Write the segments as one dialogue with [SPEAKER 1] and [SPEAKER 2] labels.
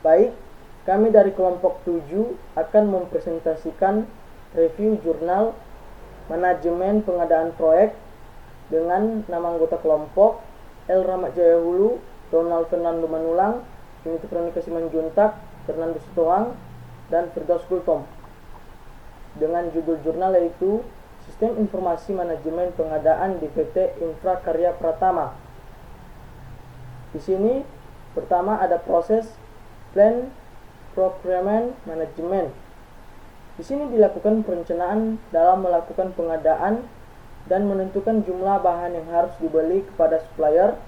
[SPEAKER 1] Baik, kami dari kelompok 7 akan mempresentasikan review jurnal manajemen pengadaan proyek dengan nama anggota kelompok L. Rahmat Jaya Hulu, Ronald Fernando Manulang, Unit Kronika Simanjuntak, Fernando Sitoang, dan Firdaus Kultom. Dengan judul jurnal yaitu Sistem Informasi Manajemen Pengadaan di PT Infra Karya Pratama. Di sini pertama ada proses Plan Procurement Management. Di sini dilakukan perencanaan dalam melakukan pengadaan dan menentukan jumlah bahan yang harus dibeli kepada supplier.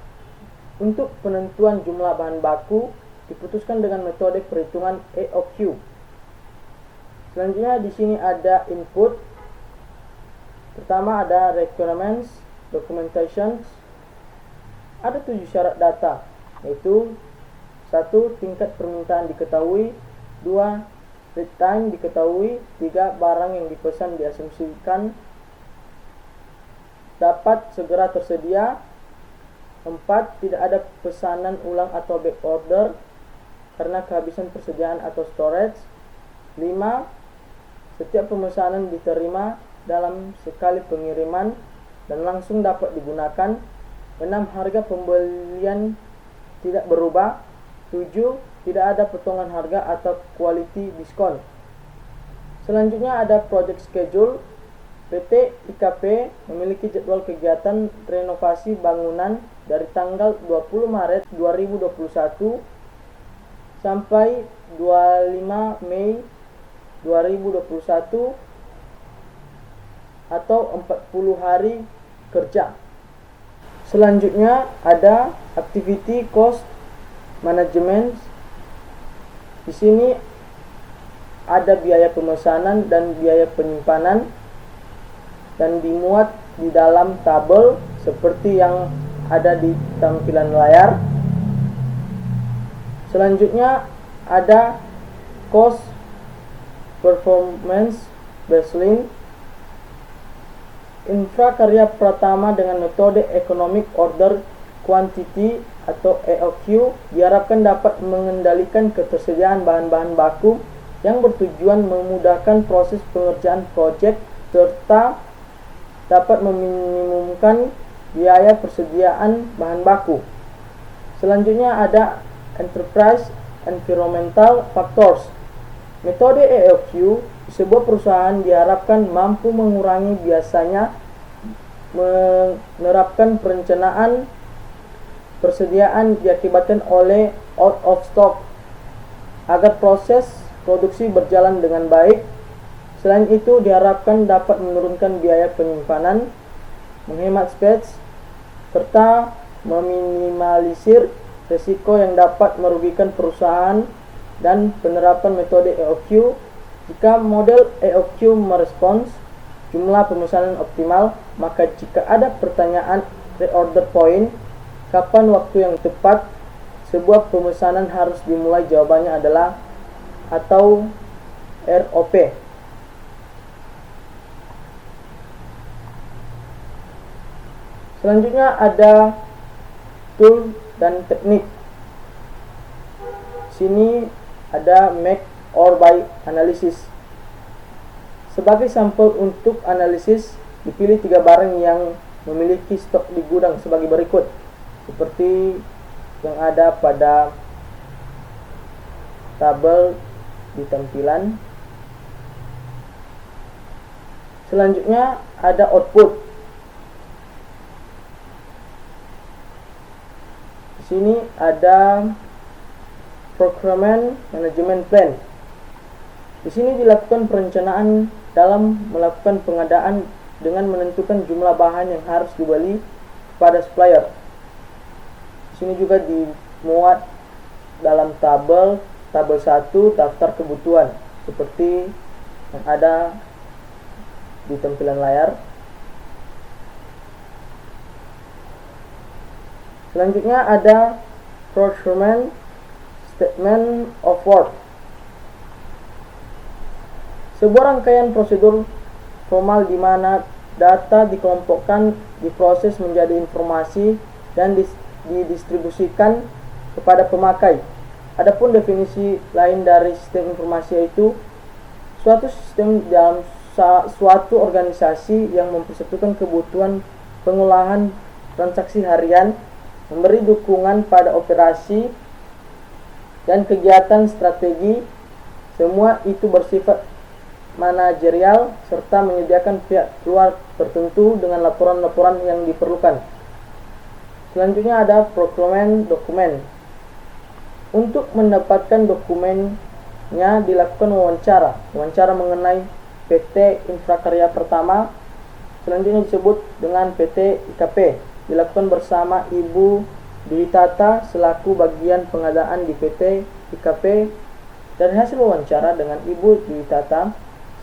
[SPEAKER 1] Untuk penentuan jumlah bahan baku diputuskan dengan metode perhitungan EOQ. Selanjutnya di sini ada input. Pertama ada requirements, documentations. Ada 7 syarat data, yaitu 1. Tingkat permintaan diketahui. 2. Lead time diketahui. 3. Barang yang dipesan diasumsikan dapat segera tersedia. 4. Tidak ada pesanan ulang atau back order karena kehabisan persediaan atau storage. 5. Setiap pemesanan diterima dalam sekali pengiriman dan langsung dapat digunakan. 6. Harga pembelian tidak berubah. 7. Tidak ada potongan harga atau quality diskon. Selanjutnya ada project schedule. PT IKP memiliki jadwal kegiatan renovasi bangunan dari tanggal 20 Maret 2021 sampai 25 Mei 2021 atau 40 hari kerja. Selanjutnya ada activity cost management. Di sini ada biaya pemesanan dan biaya penyimpanan dan dimuat di dalam tabel seperti yang ada di tampilan layar. Selanjutnya ada cost performance baseline. Infra Karya Pratama dengan metode Economic Order Quantity atau EOQ diharapkan dapat mengendalikan ketersediaan bahan-bahan baku yang bertujuan memudahkan proses pengerjaan proyek serta dapat meminimumkan biaya persediaan bahan baku. Selanjutnya ada Enterprise Environmental Factors. Metode EOQ di sebuah perusahaan diharapkan mampu mengurangi biasanya menerapkan perencanaan persediaan diakibatkan oleh out of stock agar proses produksi berjalan dengan baik. Selain itu diharapkan dapat menurunkan biaya penyimpanan, menghemat space, serta meminimalisir risiko yang dapat merugikan perusahaan. Dan penerapan metode EOQ, jika model EOQ merespons jumlah pemesanan optimal, maka jika ada pertanyaan reorder point, kapan waktu yang tepat sebuah pemesanan harus dimulai, jawabannya adalah atau ROP. Selanjutnya ada tool dan teknik. Sini ada make or buy analysis. Sebagai sampel untuk analisis, dipilih 3 barang yang memiliki stok di gudang sebagai berikut, seperti yang ada pada tabel di tampilan. Selanjutnya ada output. Di sini ada Procurement Management Plan. Di sini dilakukan perencanaan dalam melakukan pengadaan dengan menentukan jumlah bahan yang harus dibeli kepada supplier. Di sini juga dimuat dalam tabel 1 daftar kebutuhan seperti yang ada di tampilan layar. Selanjutnya ada Procurement Statement of Work. Sebuah rangkaian prosedur formal di mana data dikelompokkan, diproses menjadi informasi dan didistribusikan kepada pemakai. Adapun definisi lain dari sistem informasi yaitu suatu sistem dalam suatu organisasi yang mempersatukan kebutuhan pengolahan transaksi harian, memberi dukungan pada operasi dan kegiatan strategi, semua itu bersifat manajerial serta menyediakan pihak luar tertentu dengan laporan-laporan yang diperlukan. Selanjutnya ada procurement dokumen. Untuk mendapatkan dokumennya dilakukan wawancara mengenai PT Infrakarya Pertama, selanjutnya disebut dengan PT IKP, dilakukan bersama Ibu Dwi Tata selaku bagian pengadaan di PT IKP. Dari hasil wawancara dengan Ibu Dwi Tata,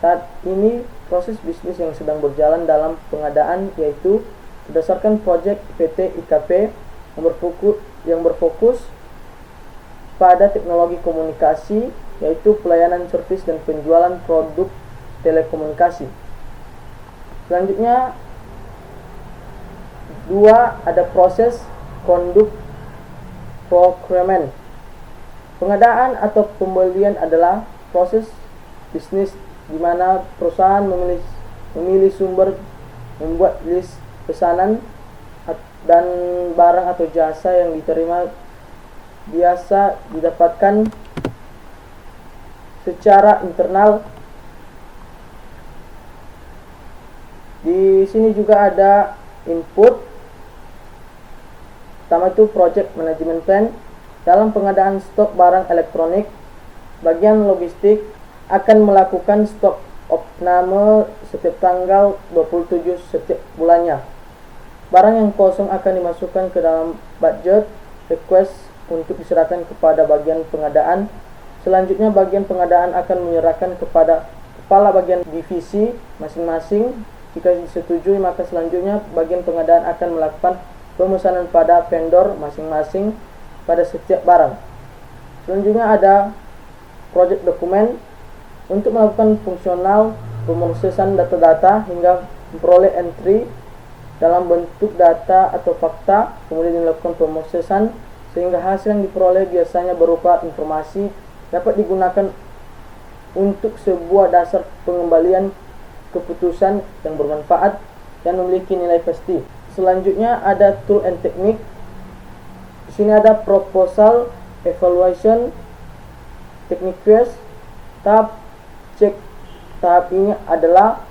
[SPEAKER 1] saat ini proses bisnis yang sedang berjalan dalam pengadaan yaitu berdasarkan proyek PT IKP yang berfokus pada teknologi komunikasi, yaitu pelayanan servis dan penjualan produk telekomunikasi. Selanjutnya, 2 ada proses conduct procurement. Pengadaan atau pembelian adalah proses bisnis di mana perusahaan memilih sumber, membuat list pesanan dan barang atau jasa yang diterima biasa didapatkan secara internal. Di sini juga ada input. Pertama itu project management plan. Dalam pengadaan stok barang elektronik, bagian logistik akan melakukan stok opname setiap tanggal 27 setiap bulannya. Barang yang kosong akan dimasukkan ke dalam budget request untuk diserahkan kepada bagian pengadaan. Selanjutnya bagian pengadaan akan menyerahkan kepada kepala bagian divisi masing-masing. Jika disetujui, maka selanjutnya bagian pengadaan akan melakukan pemesanan pada vendor masing-masing pada setiap barang. Selanjutnya ada project dokumen untuk melakukan fungsional pemrosesan data-data hingga memperoleh entry dalam bentuk data atau fakta, kemudian dilakukan pemrosesan sehingga hasil yang diperoleh biasanya berupa informasi dapat digunakan untuk sebuah dasar pengembalian keputusan yang bermanfaat dan memiliki nilai pasti. Selanjutnya ada tool and technique. Di sini ada proposal, evaluation, technique phase, tahap cek. Tahap ini adalah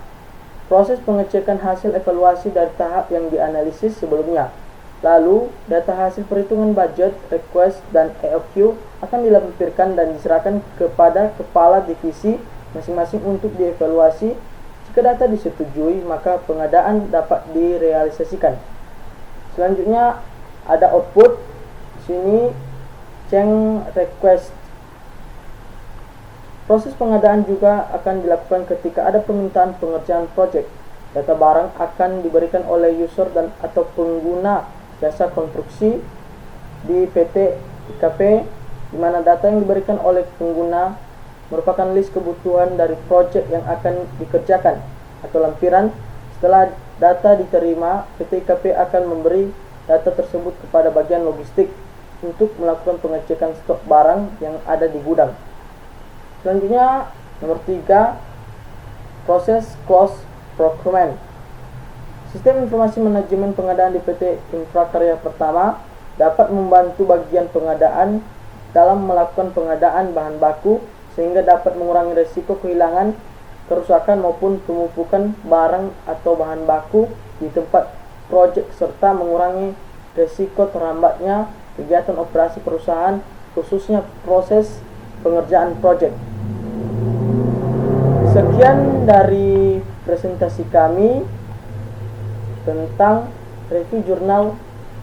[SPEAKER 1] proses pengecekan hasil evaluasi dari tahap yang dianalisis sebelumnya. Lalu, data hasil perhitungan budget, request, dan EOQ akan dilampirkan dan diserahkan kepada kepala divisi masing-masing untuk dievaluasi. Jika data disetujui, maka pengadaan dapat direalisasikan. Selanjutnya, ada output. Di sini, change request. Proses pengadaan juga akan dilakukan ketika ada permintaan pengerjaan project. Data barang akan diberikan oleh user dan atau pengguna jasa konstruksi di PT IKP, di mana data yang diberikan oleh pengguna merupakan list kebutuhan dari proyek yang akan dikerjakan atau lampiran. Setelah data diterima, PT IKP akan memberi data tersebut kepada bagian logistik untuk melakukan pengecekan stok barang yang ada di gudang. Selanjutnya, nomor 3, proses close procurement. Sistem informasi manajemen pengadaan di PT Infrakarya Pertama dapat membantu bagian pengadaan dalam melakukan pengadaan bahan baku sehingga dapat mengurangi risiko kehilangan, kerusakan maupun pemupukan barang atau bahan baku di tempat proyek serta mengurangi risiko terhambatnya kegiatan operasi perusahaan, khususnya proses pengerjaan proyek. Sekian dari presentasi kami tentang review jurnal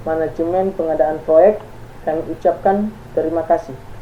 [SPEAKER 1] manajemen pengadaan proyek. Kami ucapkan terima kasih.